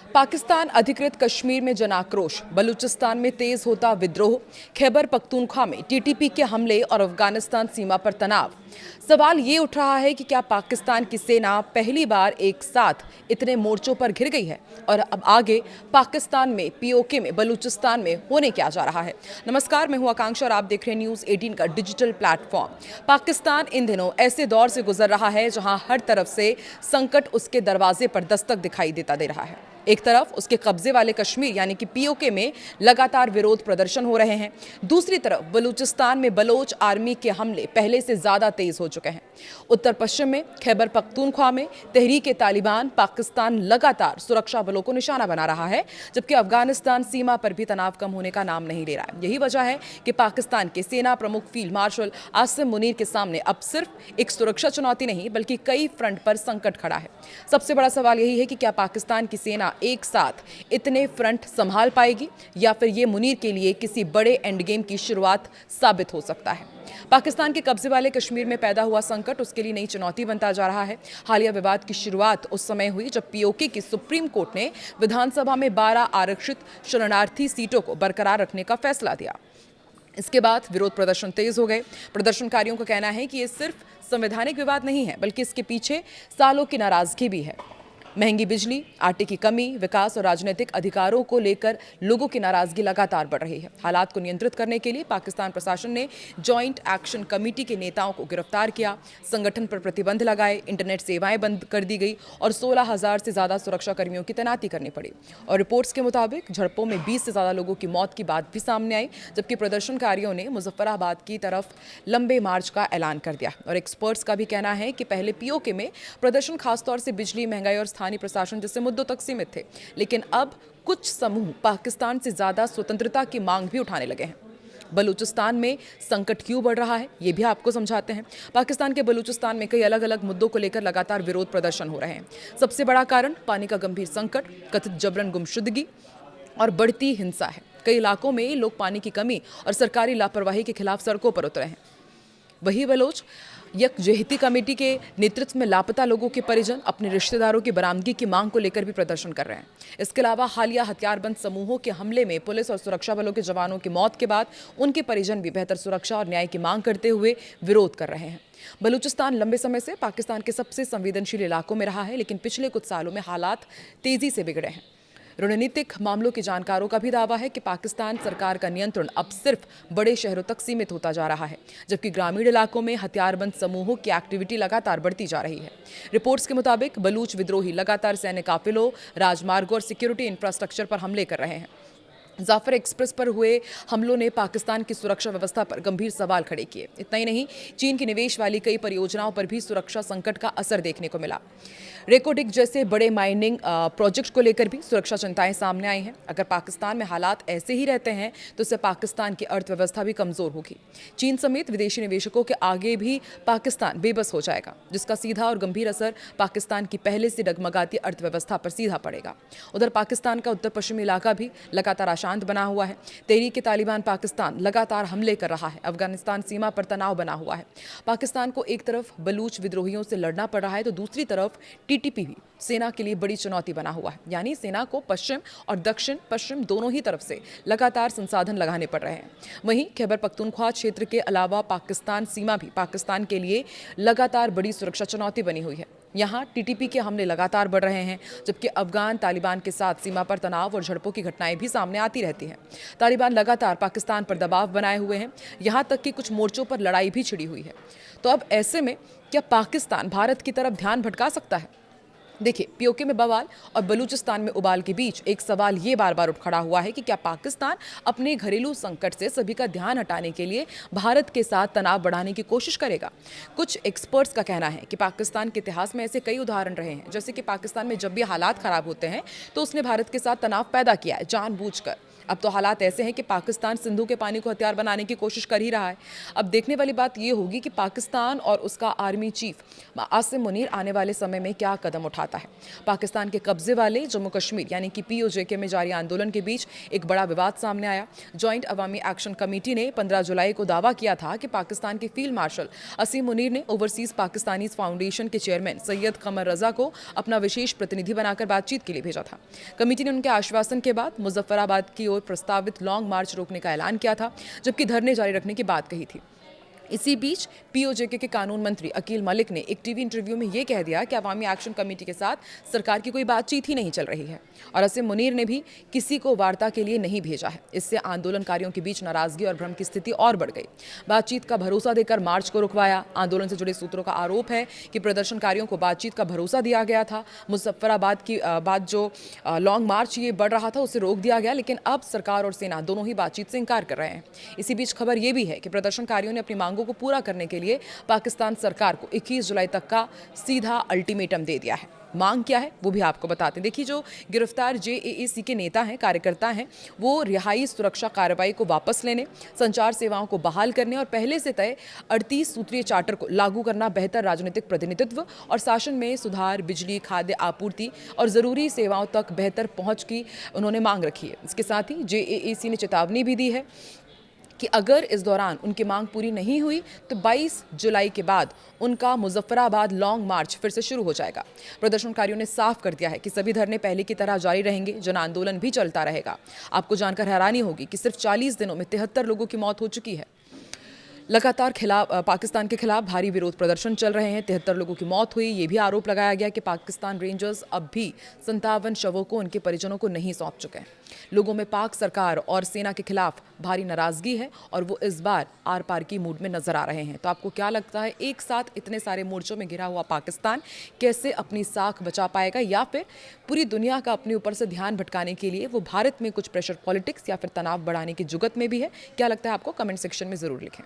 पाकिस्तान अधिकृत कश्मीर में जनाक्रोश, बलूचिस्तान में तेज होता विद्रोह, खैबर पख्तूनख्वा में टीटीपी के हमले और अफगानिस्तान सीमा पर तनाव। सवाल ये उठ रहा है कि क्या पाकिस्तान की सेना पहली बार एक साथ इतने मोर्चों पर घिर गई है और अब आगे पाकिस्तान में पीओके में बलूचिस्तान में होने क्या जा रहा है। नमस्कार, मैं हूं आकांक्षा और आप देख रहे हैं न्यूज़ 18 का डिजिटल प्लेटफॉर्म। पाकिस्तान इन दिनों ऐसे दौर से गुजर रहा है जहां हर तरफ से संकट उसके दरवाजे पर दस्तक दिखाई देता दे रहा है। एक तरफ उसके कब्जे वाले कश्मीर यानी कि पीओके में लगातार विरोध प्रदर्शन हो रहे हैं, दूसरी तरफ बलूचिस्तान में बलोच आर्मी के हमले पहले से ज्यादा तेज हो चुके हैं। उत्तर पश्चिम में खैबर पख्तूनख्वा में तहरीक तालिबान पाकिस्तान लगातार सुरक्षा बलों को निशाना बना रहा है, जबकि अफगानिस्तान सीमा पर भी तनाव कम होने का नाम नहीं ले रहा है। यही वजह है कि पाकिस्तान के सेना प्रमुख फील्ड मार्शल आसिम मुनीर के सामने अब सिर्फ एक सुरक्षा चुनौती नहीं बल्कि कई फ्रंट पर संकट खड़ा है। सबसे बड़ा सवाल यही है कि क्या पाकिस्तान की सेना एक साथ इतने फ्रंट संभाल पाएगी या फिर ये मुनीर के लिए किसी बड़े एंड गेम की शुरुआत साबित हो सकता है। पाकिस्तान के कब्जे वाले कश्मीर में पैदा हुआ संकट उसके लिए नई चुनौती बनता जा रहा है। हालिया विवाद की शुरुआत उस समय हुई जब पीओके की सुप्रीम कोर्ट ने विधानसभा में 12 आरक्षित शरणार्थी सीटों को बरकरार रखने का फैसला दिया। इसके बाद विरोध प्रदर्शन तेज हो गए। प्रदर्शनकारियों का कहना है कि ये सिर्फ संवैधानिक विवाद नहीं है बल्कि इसके पीछे सालों की नाराजगी भी है। महंगी बिजली, आटे की कमी, विकास और राजनीतिक अधिकारों को लेकर लोगों की नाराजगी लगातार बढ़ रही है। हालात को नियंत्रित करने के लिए पाकिस्तान प्रशासन ने जॉइंट एक्शन कमेटी के नेताओं को गिरफ्तार किया, संगठन पर प्रतिबंध लगाए, इंटरनेट सेवाएं बंद कर दी गई और 16,000 से ज्यादा सुरक्षा कर्मियों की तैनाती करनी पड़ी। और रिपोर्ट्स के मुताबिक झड़पों में 20 से ज्यादा लोगों की मौत की बात भी सामने आई, जबकि प्रदर्शनकारियों ने मुजफ्फराबाद की तरफ लंबे मार्च का ऐलान कर दिया। और एक्सपर्ट्स का भी कहना है कि पहले पीओके में प्रदर्शन खासतौर से बिजली, महंगाई और स्थानीय प्रशासन जैसे मुद्दों तक सीमित थे, लेकिन अब कुछ समूह पाकिस्तान से ज्यादा स्वतंत्रता की मांग भी उठाने लगे हैं। बलूचिस्तान में संकट क्यों बढ़ रहा है, ये भी आपको समझाते हैं। पाकिस्तान के बलूचिस्तान में कई अलग अलग मुद्दों को लेकर लगातार विरोध प्रदर्शन हो रहे हैं। सबसे बड़ा कारण पानी का गंभीर संकट, कथित जबरन गुमशुदगी और बढ़ती हिंसा है। कई इलाकों में लोग पानी की कमी और सरकारी लापरवाही के खिलाफ सड़कों पर उतरे हैं। वही बलोच यकजहती कमेटी के नेतृत्व में लापता लोगों के परिजन अपने रिश्तेदारों की बरामदगी की मांग को लेकर भी प्रदर्शन कर रहे हैं। इसके अलावा हालिया हथियारबंद समूहों के हमले में पुलिस और सुरक्षा बलों के जवानों की मौत के बाद उनके परिजन भी बेहतर सुरक्षा और न्याय की मांग करते हुए विरोध कर रहे हैं। बलूचिस्तान लंबे समय से पाकिस्तान के सबसे संवेदनशील इलाकों में रहा है, लेकिन पिछले कुछ सालों में हालात तेजी से बिगड़े हैं। रणनीतिक मामलों के जानकारों का भी दावा है कि पाकिस्तान सरकार का नियंत्रण अब सिर्फ बड़े शहरों तक सीमित होता जा रहा है, जबकि ग्रामीण इलाकों में हथियारबंद समूहों की एक्टिविटी लगातार बढ़ती जा रही है। रिपोर्ट्स के मुताबिक बलूच विद्रोही लगातार सैन्य काफिलों, राजमार्गों और सिक्योरिटी इंफ्रास्ट्रक्चर पर हमले कर रहे हैं। जाफर एक्सप्रेस पर हुए हमलों ने पाकिस्तान की सुरक्षा व्यवस्था पर गंभीर सवाल खड़े किए। इतना ही नहीं, चीन की निवेश वाली कई परियोजनाओं पर भी सुरक्षा संकट का असर देखने को मिला। रेकोडिक जैसे बड़े माइनिंग प्रोजेक्ट को लेकर भी सुरक्षा चिंताएं सामने आई हैं। अगर पाकिस्तान में हालात ऐसे ही रहते हैं तो इससे पाकिस्तान की अर्थव्यवस्था भी कमजोर होगी। चीन समेत विदेशी निवेशकों के आगे भी पाकिस्तान बेबस हो जाएगा, जिसका सीधा और गंभीर असर पाकिस्तान की पहले से डगमगाती अर्थव्यवस्था पर सीधा पड़ेगा। उधर पाकिस्तान का उत्तर पश्चिमी इलाका भी लगातार शांत बना हुआ है। तहरीक तालिबान पाकिस्तान लगातार हमले कर रहा है। अफगानिस्तान सीमा पर तनाव बना हुआ है। पाकिस्तान को एक तरफ बलूच विद्रोहियों से लड़ना पड़ रहा है तो दूसरी तरफ टीटीपी भी सेना के लिए बड़ी चुनौती बना हुआ है। यानी सेना को पश्चिम और दक्षिण पश्चिम दोनों ही तरफ से लगातार संसाधन लगाने पड़ रहे हैं। वहीं खैबर पख्तूनख्वा क्षेत्र के अलावा पाकिस्तान सीमा भी पाकिस्तान के लिए लगातार बड़ी सुरक्षा चुनौती बनी हुई है। यहाँ टीटीपी के हमले लगातार बढ़ रहे हैं, जबकि अफगान तालिबान के साथ सीमा पर तनाव और झड़पों की घटनाएं भी सामने आती रहती हैं। तालिबान लगातार पाकिस्तान पर दबाव बनाए हुए हैं, यहाँ तक कि कुछ मोर्चों पर लड़ाई भी छिड़ी हुई है। तो अब ऐसे में क्या पाकिस्तान भारत की तरफ ध्यान भटका सकता है? देखिए, पीओके में बवाल और बलूचिस्तान में उबाल के बीच एक सवाल ये बार बार उठ खड़ा हुआ है कि क्या पाकिस्तान अपने घरेलू संकट से सभी का ध्यान हटाने के लिए भारत के साथ तनाव बढ़ाने की कोशिश करेगा। कुछ एक्सपर्ट्स का कहना है कि पाकिस्तान के इतिहास में ऐसे कई उदाहरण रहे हैं, जैसे कि पाकिस्तान में जब भी हालात खराब होते हैं तो उसने भारत के साथ तनाव पैदा किया है जानबूझकर। अब तो हालात ऐसे हैं कि पाकिस्तान सिंधु के पानी को हथियार बनाने की कोशिश कर ही रहा है। अब देखने वाली बात यह होगी कि पाकिस्तान और उसका आर्मी चीफ आसिम मुनीर आने वाले समय में क्या कदम उठाता है। पाकिस्तान के कब्जे वाले जम्मू कश्मीर यानी कि POJK में जारी आंदोलन के बीच एक बड़ा विवाद सामने आया। जॉइंट अवामी एक्शन कमेटी ने 15 जुलाई को दावा किया था कि पाकिस्तान के फील्ड मार्शल असीम मुनीर ने ओवरसीज पाकिस्तानी फाउंडेशन के चेयरमैन सैयद कमर रजा को अपना विशेष प्रतिनिधि बनाकर बातचीत के लिए भेजा था। कमेटी ने उनके आश्वासन के बाद मुजफ्फराबाद की ओर प्रस्तावित लॉन्ग मार्च रोकने का ऐलान किया था, जबकि धरने जारी रखने की बात कही थी। इसी बीच POJK के कानून मंत्री अकील मलिक ने एक टीवी इंटरव्यू में यह कह दिया कि अवामी एक्शन कमेटी के साथ सरकार की कोई बातचीत ही नहीं चल रही है और असीम मुनीर ने भी किसी को वार्ता के लिए नहीं भेजा है। इससे आंदोलनकारियों के बीच नाराजगी और भ्रम की स्थिति और बढ़ गई। बातचीत का भरोसा देकर मार्च को रुकवाया। आंदोलन से जुड़े सूत्रों का आरोप है कि प्रदर्शनकारियों को बातचीत का भरोसा दिया गया था। मुजफ्फराबाद की बाद जो लॉन्ग मार्च ये बढ़ रहा था उसे रोक दिया गया, लेकिन अब सरकार और सेना दोनों ही बातचीत से इंकार कर रहे हैं। इसी बीच खबर यह भी है कि प्रदर्शनकारियों ने अपनी मांगों को पूरा करने के लिए पाकिस्तान सरकार को 21 जुलाई तक का सीधा अल्टीमेटम दे दिया है। मांग क्या है वो भी आपको बताते हैं। देखिए, जो गिरफ्तार JAAC के नेता हैं, कार्यकर्ता हैं, वो रिहाई सुरक्षा कार्रवाई को वापस लेने, संचार सेवाओं को बहाल करने और पहले से तय 38 सूत्रीय चार्टर को लागू करना, बेहतर राजनीतिक प्रतिनिधित्व और शासन में सुधार, बिजली, खाद्य आपूर्ति और जरूरी सेवाओं तक बेहतर पहुंच की उन्होंने मांग रखी है। इसके साथ ही JAAC ने चेतावनी भी दी है कि अगर इस दौरान उनकी मांग पूरी नहीं हुई तो 22 जुलाई के बाद उनका मुजफ्फराबाद लॉन्ग मार्च फिर से शुरू हो जाएगा। प्रदर्शनकारियों ने साफ कर दिया है कि सभी धरने पहले की तरह जारी रहेंगे, जन आंदोलन भी चलता रहेगा। आपको जानकर हैरानी होगी कि सिर्फ 40 दिनों में 73 लोगों की मौत हो चुकी है। लगातार पाकिस्तान के खिलाफ भारी विरोध प्रदर्शन चल रहे हैं। 73 लोगों की मौत हुई। ये भी आरोप लगाया गया कि पाकिस्तान रेंजर्स अब भी 57 शवों को उनके परिजनों को नहीं सौंप चुके हैं। लोगों में पाक सरकार और सेना के खिलाफ भारी नाराजगी है और वो इस बार आर पार की मूड में नजर आ रहे हैं। तो आपको क्या लगता है, एक साथ इतने सारे मोर्चों में घिरा हुआ पाकिस्तान कैसे अपनी साख बचा पाएगा, या फिर पूरी दुनिया का अपने ऊपर से ध्यान भटकाने के लिए वो भारत में कुछ प्रेशर पॉलिटिक्स या फिर तनाव बढ़ाने की जुगत में भी है? क्या लगता है आपको? कमेंट सेक्शन में जरूर लिखें।